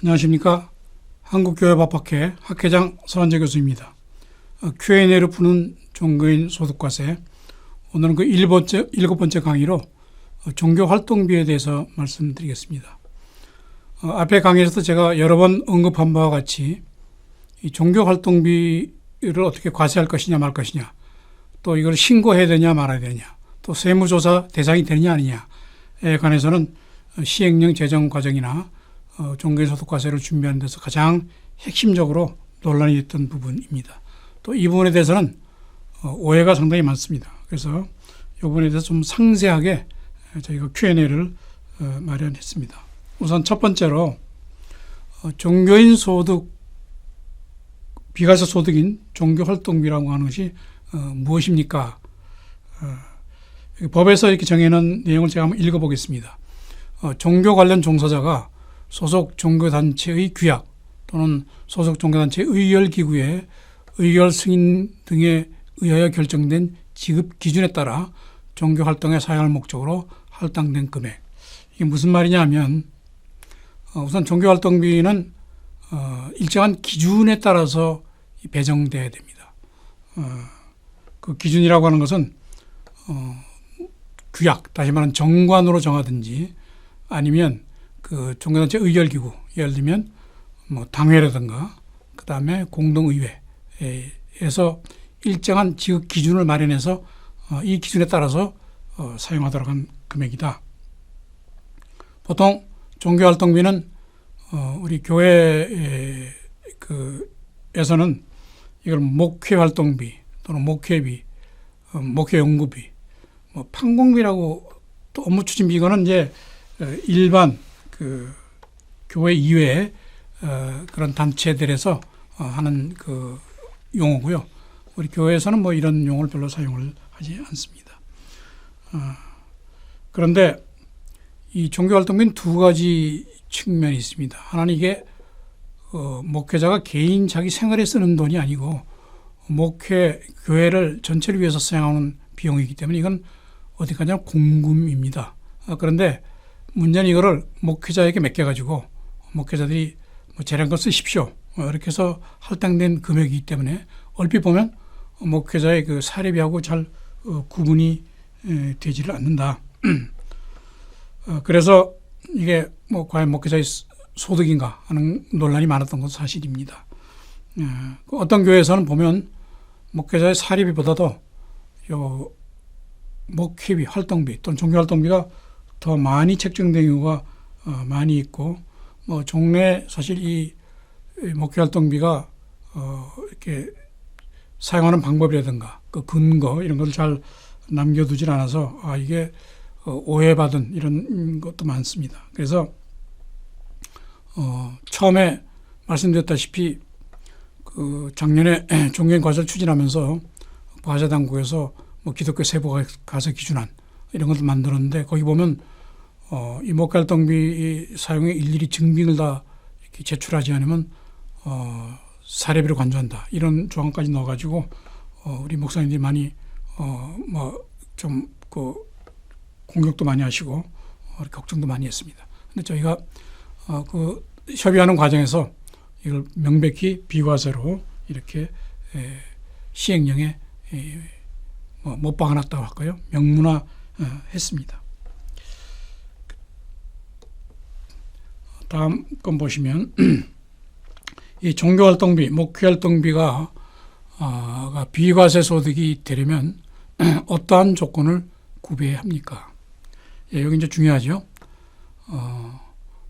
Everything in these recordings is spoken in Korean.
안녕하십니까. 한국교회법학회 학회장 서한재 교수입니다. Q&A를 푸는 종교인 소득과세. 오늘은 그 일곱 번째 강의로 종교활동비에 대해서 말씀드리겠습니다. 앞에 강의에서도 제가 여러 번 언급한 바와 같이 이 종교활동비를 어떻게 과세할 것이냐 말 것이냐, 또 이걸 신고해야 되냐 말아야 되냐, 또 세무조사 대상이 되느냐 아니냐에 관해서는 시행령 제정 과정이나 종교소득과세를 준비하는 데서 가장 핵심적으로 논란이 됐던 부분입니다. 또 이 부분에 대해서는 오해가 상당히 많습니다. 그래서 이 부분에 대해서 좀 상세하게 저희가 Q&A를 마련했습니다. 우선 첫 번째로 종교인 소득, 비과세 소득인 종교활동비라고 하는 것이 무엇입니까? 법에서 이렇게 정해놓은 내용을 제가 한번 읽어보겠습니다. 종교 관련 종사자가 소속 종교단체의 규약 또는 소속 종교단체 의결기구의 의결 승인 등에 의하여 결정된 지급 기준에 따라 종교활동에 사용할 목적으로 할당된 금액. 이게 무슨 말이냐 하면 우선 종교활동비는 일정한 기준에 따라서 배정돼야 됩니다. 그 기준이라고 하는 것은 규약, 다시 말하면 정관으로 정하든지 아니면 그 종교단체 의결기구, 예를 들면 뭐 당회라든가 그 다음에 공동의회에서 일정한 지급 기준을 마련해서 이 기준에 따라서 사용하도록 한 금액이다. 보통 종교활동비는 우리 교회에서는 이걸 목회활동비 또는 목회비, 목회연구비, 뭐 판공비라고 또 업무추진비, 이거는 이제 일반 그 교회 이외의 그런 단체들에서 하는 그 용어고요. 우리 교회에서는 뭐 이런 용어를 별로 사용을 하지 않습니다. 그런데 이 종교활동비는 두 가지 측면이 있습니다. 하나는 이게 목회자가 개인 자기 생활에 쓰는 돈이 아니고 목회 교회를 전체를 위해서 사용하는 비용이기 때문에 이건 어디 가냐 공금입니다. 그런데 문제는 이거를 목회자에게 맡겨가지고 목회자들이 뭐 재량껏 쓰십시오 이렇게 해서 할당된 금액이기 때문에 얼핏 보면 목회자의 그 사례비하고 잘 구분이 되지를 않는다. 그래서 이게 뭐 과연 목회자의 소득인가 하는 논란이 많았던 것은 사실입니다. 어떤 교회에서는 보면 목회자의 사례비보다도 요 목회비, 활동비 또는 종교활동비가 더 많이 책정된 경우가 많이 있고, 뭐 종래 사실 이 목회활동비가 이렇게 사용하는 방법이라든가 그 근거 이런 걸 잘 남겨두질 않아서 이게 오해받은 이런 것도 많습니다. 그래서 처음에 말씀드렸다시피 그 작년에 종교인 과세를 추진하면서 과세당국에서 뭐 기독교 세부과세 기준안 이런 것도 만들었는데, 거기 보면 이 목회활동비 사용에 일일이 증빙을 다 이렇게 제출하지 않으면 사례비를 간주한다 이런 조항까지 넣어가지고 우리 목사님들이 많이 뭐 좀 그 공격도 많이 하시고 걱정도 많이 했습니다. 근데 저희가 그 협의하는 과정에서 이걸 명백히 비과세로 이렇게 시행령에 못 박아놨다고 할까요? 명문화 했습니다. 다음 건 보시면 이 종교활동비, 목회활동비가 비과세 소득이 되려면 어떠한 조건을 구비해야 합니까? 여기 이제 중요하죠.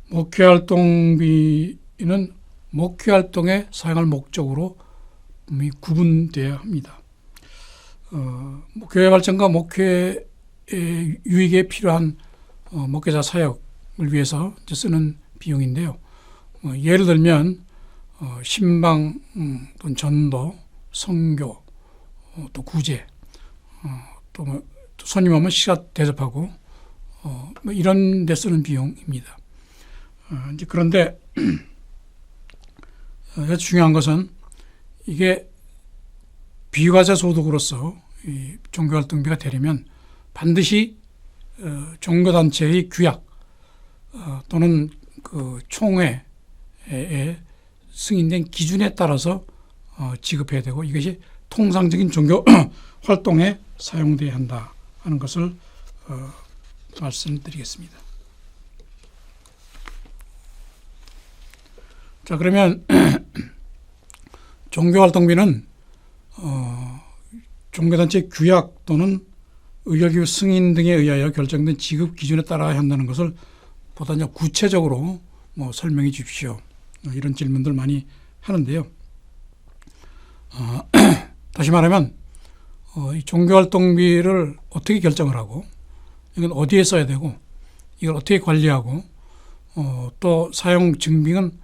목회활동비는 목회활동에 사용할 목적으로 구분되어야 합니다. 교회 발전과 목회 유익에 필요한 목회자 사역을 위해서 쓰는 비용인데요. 예를 들면 신방 또는 전도, 선교, 또 구제, 또 손님 오면 식사 대접하고 뭐 이런 데 쓰는 비용입니다. 이제 그런데 아주 중요한 것은 이게 비과세 소득으로서 이 종교활동비가 되려면 반드시 종교단체의 규약 또는 그 총회 승인된 기준에 따라서 지급해야 되고 이것이 통상적인 종교 활동에 사용돼야 한다 하는 것을 말씀드리겠습니다. 자, 그러면 종교활동비는 종교단체 규약 또는 의결기구 승인 등에 의하여 결정된 지급 기준에 따라야 한다는 것을 보다 구체적으로 설명해 주십시오. 이런 질문들 많이 하는데요. 다시 말하면 이 종교활동비를 어떻게 결정을 하고 이건 어디에 써야 되고 이걸 어떻게 관리하고 또 사용 증빙은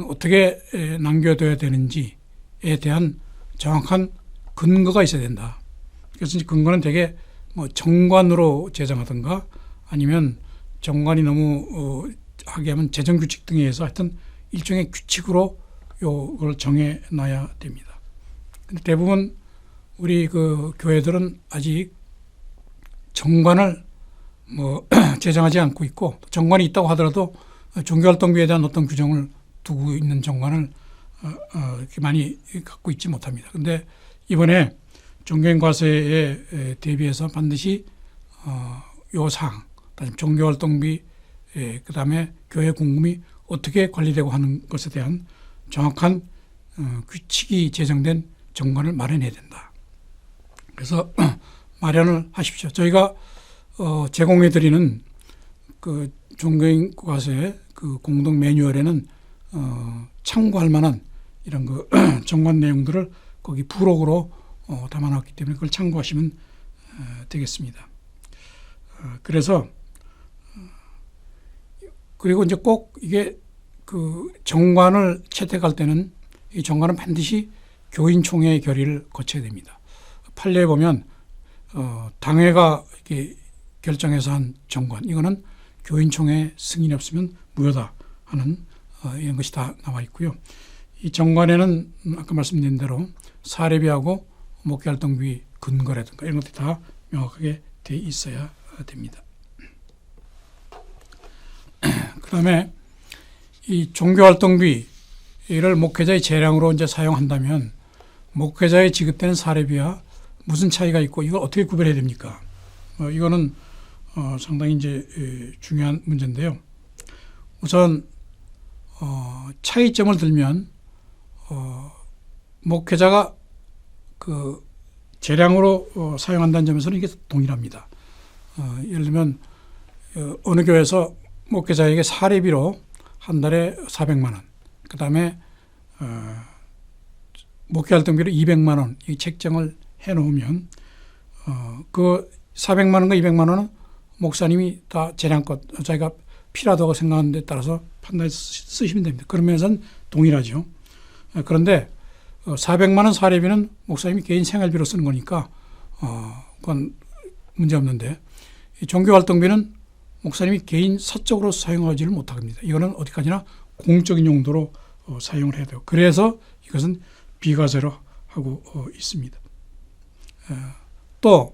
어떻게 남겨둬야 되는지에 대한 정확한 근거가 있어야 된다. 그래서 근거는 되게 정관으로 제정하든가 아니면 정관이 너무 하게 하면 재정규칙 등에 의해서 하여튼 일종의 규칙으로 이걸 정해놔야 됩니다. 근데 대부분 우리 그 교회들은 아직 정관을 제정하지 않고 있고 정관이 있다고 하더라도 종교활동비에 대한 어떤 규정을 두고 있는 정관을 이렇게 많이 갖고 있지 못합니다. 그런데 이번에 종교인과세에 대비해서 반드시 요 사항, 종교활동비, 그 다음에 교회 공금이 어떻게 관리되고 하는 것에 대한 정확한 규칙이 제정된 정관을 마련해야 된다. 그래서 마련을 하십시오. 저희가 제공해드리는 그 종교인과세 그 공동 매뉴얼에는 참고할 만한 이런 그 정관 내용들을 거기 부록으로 담아놨기 때문에 그걸 참고하시면 되겠습니다. 그래서 그리고 이제 꼭 이게 그 정관을 채택할 때는 이 정관은 반드시 교인총회의 결의를 거쳐야 됩니다. 판례에 보면 당회가 이렇게 결정해서 한 정관 이거는 교인총회 승인이 없으면 무효다 하는 이런 것이 다 나와 있고요. 이 정관에는 아까 말씀드린 대로 사례비하고 목회활동비 근거라든가 이런 것들이 다 명확하게 돼 있어야 됩니다. 그 다음에 이 종교활동비를 목회자의 재량으로 이제 사용한다면 목회자에 지급되는 사례비와 무슨 차이가 있고 이걸 어떻게 구별해야 됩니까? 이거는 상당히 이제 중요한 문제인데요. 우선 차이점을 들면 목회자가 그 재량으로 사용한다는 점에서는 이게 동일합니다. 예를 들면 어느 교회에서 목회자에게 사례비로 한 달에 400만 원, 그 다음에 목회활동비로 200만 원 이 책정을 해놓으면 그 400만 원과 200만 원은 목사님이 다 재량껏 자기가 필요하다고 생각하는 데 따라서 판단해서 쓰시면 됩니다. 그런 면에서는 동일하죠. 그런데 400만 원 사례비는 목사님이 개인 생활비로 쓰는 거니까 그건 문제없는데 종교활동비는 목사님이 개인 사적으로 사용하지를 못합니다. 이거는 어디까지나 공적인 용도로 사용을 해야 돼요. 그래서 이것은 비과세로 하고 있습니다. 또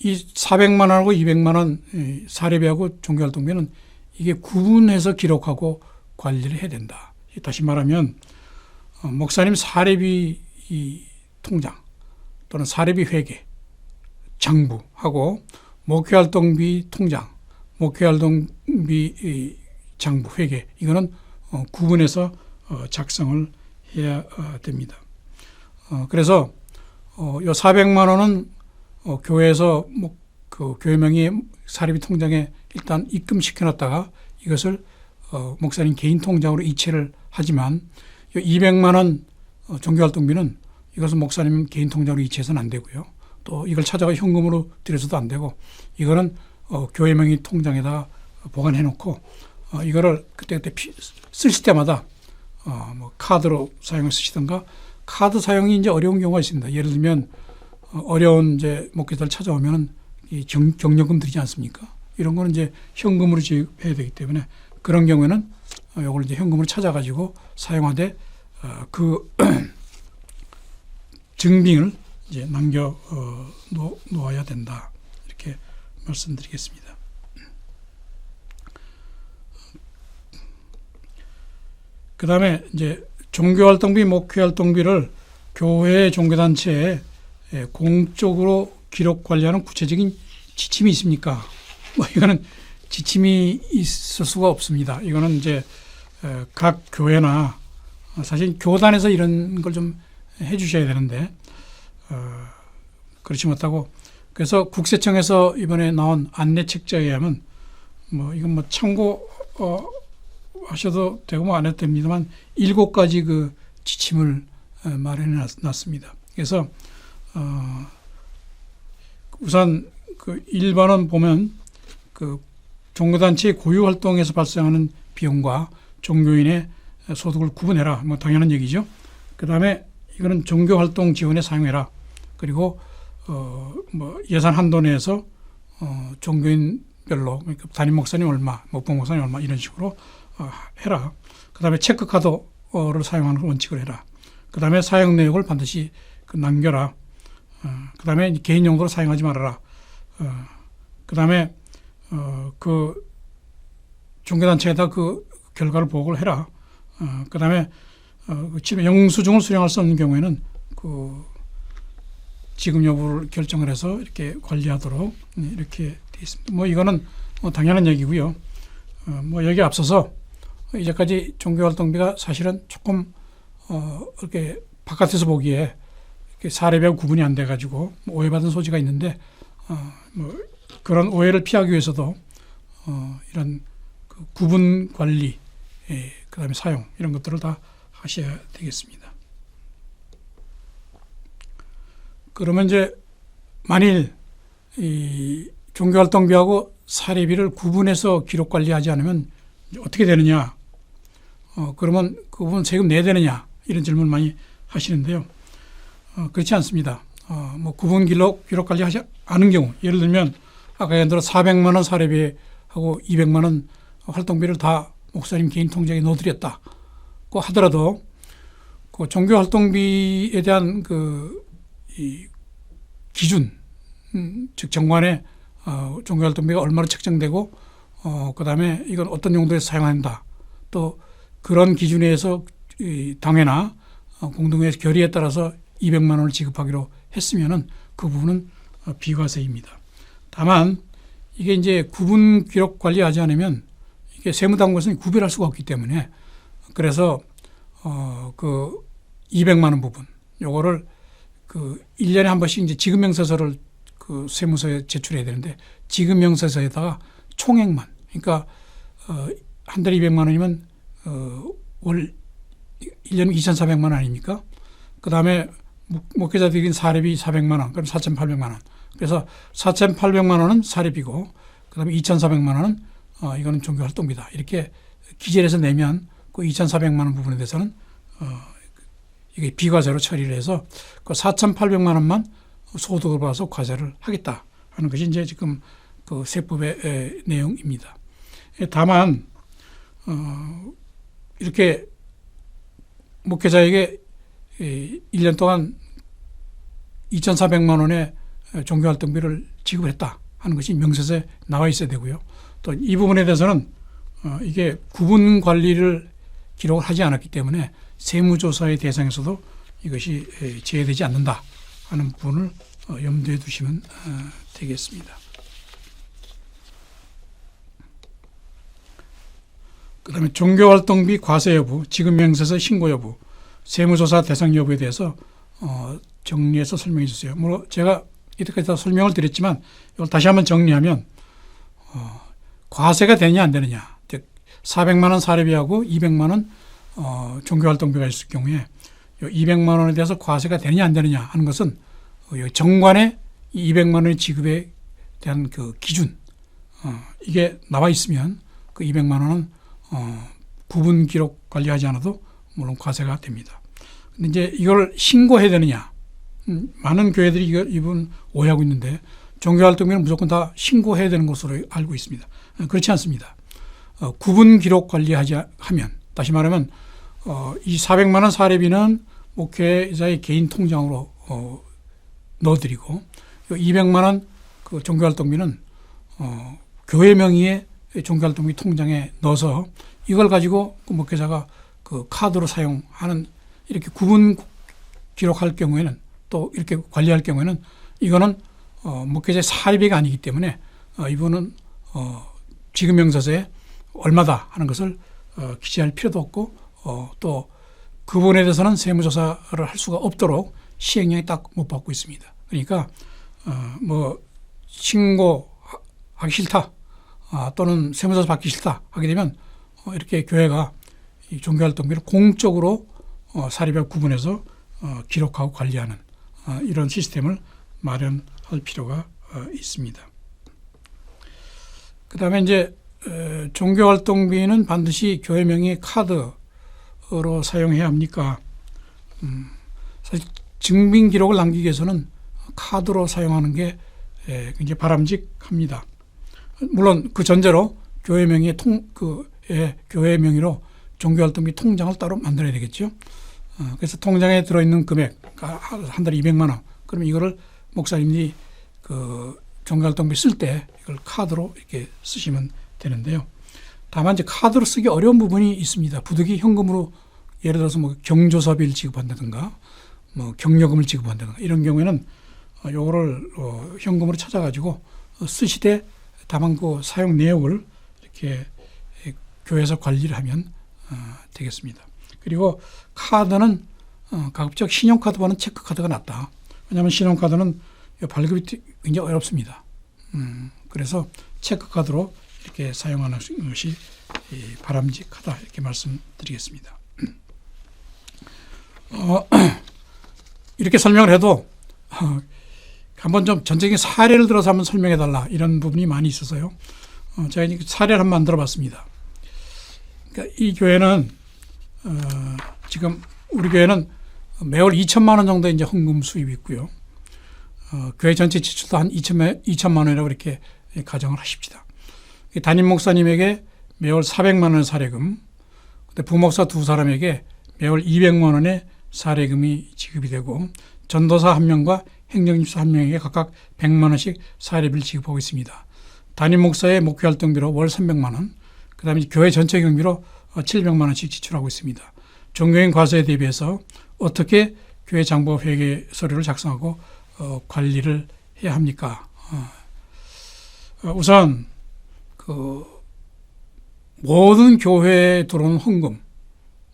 이 400만 원하고 200만 원 사례비하고 종교활동비는 이게 구분해서 기록하고 관리를 해야 된다. 다시 말하면 목사님 사례비 통장 또는 사례비 회계 장부하고 목회활동비 통장, 목회활동비 장부 회계 이거는 구분해서 작성을 해야 됩니다. 그래서 요 400만 원은 교회에서 그 교회 명의 사례비 통장에 일단 입금시켜놨다가 이것을 목사님 개인 통장으로 이체를 하지만 200만 원 종교활동비는 이것은 목사님 개인 통장으로 이체해서는 안 되고요. 또 이걸 찾아가 현금으로 드려서도 안 되고 이거는 교회 명의 통장에다 보관해 놓고 이거를 그때그때 쓰실 때마다 카드로 사용을 쓰시던가 카드 사용이 이제 어려운 경우가 있습니다. 예를 들면 어려운 이제 목회자를 찾아오면은 이 경력금 드리지 않습니까? 이런 거는 이제 현금으로 지급해야 되기 때문에 그런 경우에는 이걸 이제 현금으로 찾아가지고 사용하되 그 증빙을 이제 남겨 놓아야 된다. 이렇게 말씀드리겠습니다. 그 다음에 이제 종교활동비, 목회활동비를 교회 종교단체에 공적으로 기록 관리하는 구체적인 지침이 있습니까? 뭐 이거는 지침이 있을 수가 없습니다. 이거는 이제 각 교회나 사실 교단에서 이런 걸 좀 해주셔야 되는데 그렇지 못하고, 그래서 국세청에서 이번에 나온 안내책자에 의하면 뭐 이건 뭐 참고 하셔도 되고 뭐 안 해도 됩니다만 7가지 그 지침을 마련해 놨습니다. 그래서 우선 그 1번은 보면 그 종교단체의 고유 활동에서 발생하는 비용과 종교인의 소득을 구분해라. 뭐 당연한 얘기죠. 그 다음에 이거는 종교활동 지원에 사용해라. 그리고 뭐 예산 한도 내에서 종교인별로, 그러니까 담임 목사님 얼마, 목봉 목사님 얼마 이런 식으로 해라. 그 다음에 체크카드를 사용하는 원칙을 해라. 그 다음에 사용 내역을 반드시 남겨라. 그 다음에 개인 용도로 사용하지 말아라. 그 다음에 그 종교단체에다 그 결과를 보고를 해라. 그 다음에 영수증을 수령할 수 없는 경우에는 그 지급 여부를 결정을 해서 이렇게 관리하도록 이렇게 되어 있습니다. 뭐 이거는 당연한 얘기고요. 뭐 여기 앞서서 이제까지 종교활동비가 사실은 조금 이렇게 바깥에서 보기에 이렇게 사례비하고 구분이 안 돼가지고 오해받은 소지가 있는데 뭐 그런 오해를 피하기 위해서도 이런 그 구분 관리, 그다음에 사용 이런 것들을 다 하셔야 되겠습니다. 그러면 이제 만일 이 종교활동비하고 사례비를 구분해서 기록 관리하지 않으면 어떻게 되느냐? 그러면 그 부분 세금 내야 되느냐? 이런 질문 많이 하시는데요. 그렇지 않습니다. 뭐 구분 기록 관리하지 않은 경우, 예를 들면 아까 예를 들어 400만 원 사례비하고 200만 원 활동비를 다 목사님 개인 통장에 넣어드렸다고 하더라도 그 종교활동비에 대한 이 기준, 즉 정관에 종교활동비가 얼마로 책정되고 그다음에 이건 어떤 용도에서 사용한다. 또 그런 기준에 의해서 당회나 공동회 결의에 따라서 200만 원을 지급하기로 했으면은 그 부분은 비과세입니다. 다만 이게 이제 구분 기록 관리하지 않으면 이게 세무당국에서는 구별할 수가 없기 때문에, 그래서 그 200만 원 부분 요거를 그 1년에 한 번씩 이제 지급명세서를 그 세무서에 제출해야 되는데, 지급명세서에다가 총액만, 그러니까 한 달에 200만 원이면 월 1년에 2,400만 원 아닙니까? 그 다음에 목회자 드린 사례비 400만 원, 그럼 4,800만 원. 그래서 4,800만 원은 사례비고, 그 다음에 2,400만 원은 이거는 종교활동비다. 이렇게 기재를 해서 내면 그 2,400만 원 부분에 대해서는 이게 비과세로 처리를 해서 그 4,800만 원만 소득을 받아서 과세를 하겠다 하는 것이 이제 지금 그 세법의 내용입니다. 다만 이렇게 목회자에게 1년 동안 2,400만 원의 종교활동비를 지급했다 하는 것이 명세서에 나와 있어야 되고요. 또 이 부분에 대해서는 이게 구분 관리를 기록을 하지 않았기 때문에 세무조사의 대상에서도 이것이 제외되지 않는다 하는 부분을 염두에 두시면 되겠습니다. 그 다음에 종교활동비 과세 여부, 지급명세서 신고 여부, 세무조사 대상 여부에 대해서 정리해서 설명해 주세요. 물론 제가 이때까지 다 설명을 드렸지만 이걸 다시 한번 정리하면 과세가 되느냐 안 되느냐, 즉 400만 원 사례비하고 200만 원 종교활동비가 있을 경우에 200만 원에 대해서 과세가 되느냐 안 되느냐 하는 것은 정관에 200만 원의 지급에 대한 그 기준, 이게 나와 있으면 그 200만 원은 구분 기록 관리하지 않아도 물론 과세가 됩니다. 근데 이제 이걸 신고해야 되느냐, 많은 교회들이 이분 오해하고 있는데 종교활동비는 무조건 다 신고해야 되는 것으로 알고 있습니다. 그렇지 않습니다. 구분 기록 관리하지 하면, 다시 말하면 이 400만 원 사례비는 목회자의 개인 통장으로 넣어드리고 200만 원 그 종교활동비는 교회 명의의 종교활동비 통장에 넣어서 이걸 가지고 그 목회자가 그 카드로 사용하는 이렇게 구분 기록할 경우에는 또 이렇게 관리할 경우에는 이거는 목회자의 사립비가 아니기 때문에 이분은 지급명세서에 얼마다 하는 것을 기재할 필요도 없고 또 그분에 대해서는 세무조사를 할 수가 없도록 시행령이 딱 못 받고 있습니다. 그러니까 뭐 신고하기 싫다 또는 세무조사 받기 싫다 하게 되면 이렇게 교회가 이 종교활동비를 공적으로 사립별 구분해서 기록하고 관리하는 이런 시스템을 마련할 필요가 있습니다. 그 다음에 이제 종교활동비는 반드시 교회 명의 카드로 사용해야 합니까? 사실 증빙 기록을 남기기 위해서는 카드로 사용하는 게 굉장히 바람직합니다. 물론 그 전제로 교회 명의 교회 명의로 종교활동비 통장을 따로 만들어야 되겠죠. 그래서 통장에 들어있는 금액 한 달에 200만 원. 그러면 이거를 목사님이 그 종교활동비 쓸 때 이걸 카드로 이렇게 쓰시면 되는데요. 다만 이제 카드로 쓰기 어려운 부분이 있습니다. 부득이 현금으로 예를 들어서 뭐 경조사비를 지급한다든가 뭐 경력금을 지급한다든가 이런 경우에는 요거를 현금으로 찾아가지고 쓰시되 다만 그 사용 내역을 이렇게 교회에서 관리를 하면 되겠습니다. 그리고 카드는 가급적 신용카드보다는 체크카드가 낫다. 왜냐하면 신용카드는 발급이 굉장히 어렵습니다. 그래서 체크카드로 이렇게 사용하는 것이 바람직하다 이렇게 말씀드리겠습니다. 이렇게 설명을 해도 한번 좀 전적인 사례를 들어서 한번 설명해 달라 이런 부분이 많이 있어서요. 제가 이제 사례를 한번 만들어 봤습니다. 그러니까 이 교회는 지금 우리 교회는 매월 2천만 원 정도 이제 헌금 수입이 있고요. 교회 전체 지출도 한 2천만 원이라고 이렇게 가정을 하십시다. 담임 목사님에게 매월 400만 원의 사례금, 부목사 두 사람에게 매월 200만 원의 사례금이 지급이 되고 전도사 한 명과 행정집사 한 명에게 각각 100만 원씩 사례비를 지급하고 있습니다. 담임 목사의 목회활동비로 월 300만 원, 그 다음에 교회 전체 경비로 700만 원씩 지출하고 있습니다. 종교인 과세에 대비해서 어떻게 교회 장부 회계 서류를 작성하고 관리를 해야 합니까? 우선 그 모든 교회에 들어오는 헌금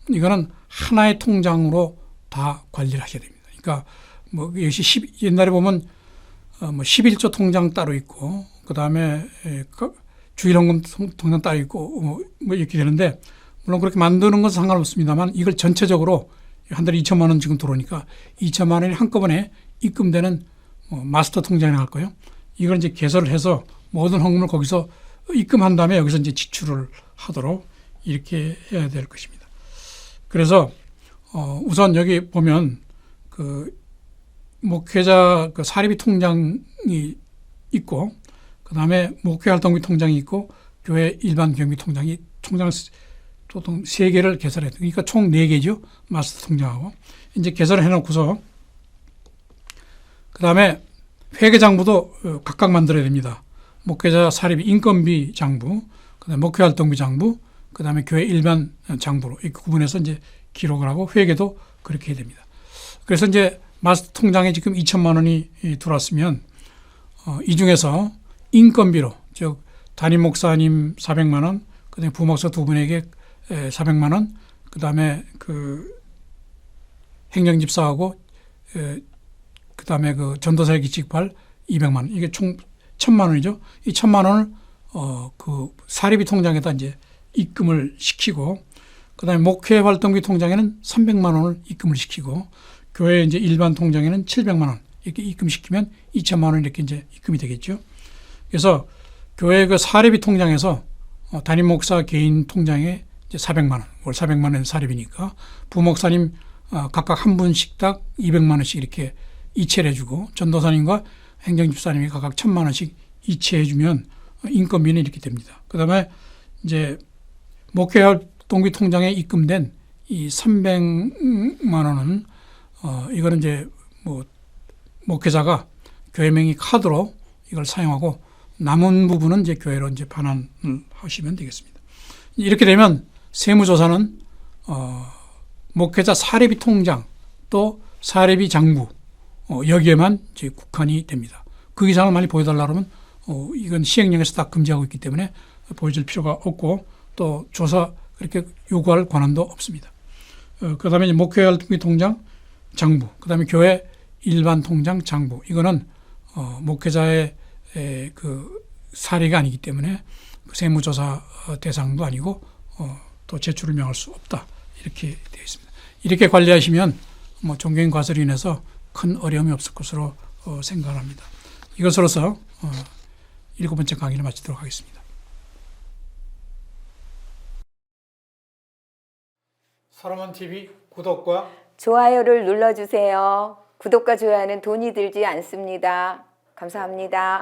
이거는 하나의 통장으로 다 관리를 하셔야 됩니다. 그러니까 뭐 역시 옛날에 보면 뭐 11조 통장 따로 있고 그 다음에 주일헌금 통장 따로 있고 뭐 이렇게 되는데 물론 그렇게 만드는 건 상관없습니다만 이걸 전체적으로 한 달에 2천만 원 지금 들어오니까 2천만 원이 한꺼번에 입금되는 마스터 통장에 나갈 거예요. 이걸 이제 개설을 해서 모든 헌금을 거기서 입금한 다음에 여기서 이제 지출을 하도록 이렇게 해야 될 것입니다. 그래서 우선 여기 보면 그 목회자 그 사립비 통장이 있고 그 다음에 목회활동비 통장이 있고 교회 일반 경비 통장이 통장 보통 3개를 개설해야 돼요. 그러니까 총 4개죠. 마스터 통장하고. 이제 개설을 해놓고서 그 다음에 회계장부도 각각 만들어야 됩니다. 목회자 사립비 인건비 장부, 그 다음에 목회활동비 장부, 그 다음에 교회 일반 장부로 이렇게 구분해서 이제 기록을 하고 회계도 그렇게 해야 됩니다. 그래서 이제 마스터 통장에 지금 2천만 원이 들어왔으면 이 중에서 인건비로 즉 담임 목사님 400만 원, 그 다음에 부목사 두 분에게 400만 원, 그 다음에 그 행정집사하고 그 다음에 그 전도사에게 지급할 200만 원, 이게 총 1,000만 원이죠. 이 1,000만 원을 그 사립비 통장에다 이제 입금을 시키고, 그 다음에 목회활동비 통장에는 300만 원을 입금을 시키고, 교회 이제 일반 통장에는 700만 원 이렇게 입금시키면 2,000만 원 이렇게 이제 입금이 되겠죠. 그래서 교회 그 사립비 통장에서 담임 목사 개인 통장에 이제 400만 원, 월 400만 원 사립이니까 부목사님 각각 한 분씩당 200만 원씩 이렇게 이체를 해주고 전도사님과 행정집사님이 각각 1,000만 원씩 이체해주면 인건비는 이렇게 됩니다. 그 다음에 이제 목회활동비 통장에 입금된 이 300만 원은 이거는 이제 뭐 목회자가 교회 명의 카드로 이걸 사용하고 남은 부분은 이제 교회로 이제 반환을 하시면 되겠습니다. 이렇게 되면 세무조사는 목회자 사례비 통장 또 사례비 장부 여기에만 이제 국한이 됩니다. 그 이상을 많이 보여달라 그러면 이건 시행령에서 다 금지하고 있기 때문에 보여줄 필요가 없고 또 조사 그렇게 요구할 권한도 없습니다. 그 다음에 목회 활동비 통장 장부, 그 다음에 교회 일반 통장 장부, 이거는 목회자의 그 사례가 아니기 때문에 세무조사 대상도 아니고 또 제출을 명할 수 없다, 이렇게 되어 있습니다. 이렇게 관리하시면 뭐 종교인 과세로 인해서 큰 어려움이 없을 것으로 생각합니다. 이것으로서 7번째 강의를 마치도록 하겠습니다. 사람한 TV 구독과 좋아요를 눌러주세요. 구독과 좋아요는 돈이 들지 않습니다. 감사합니다.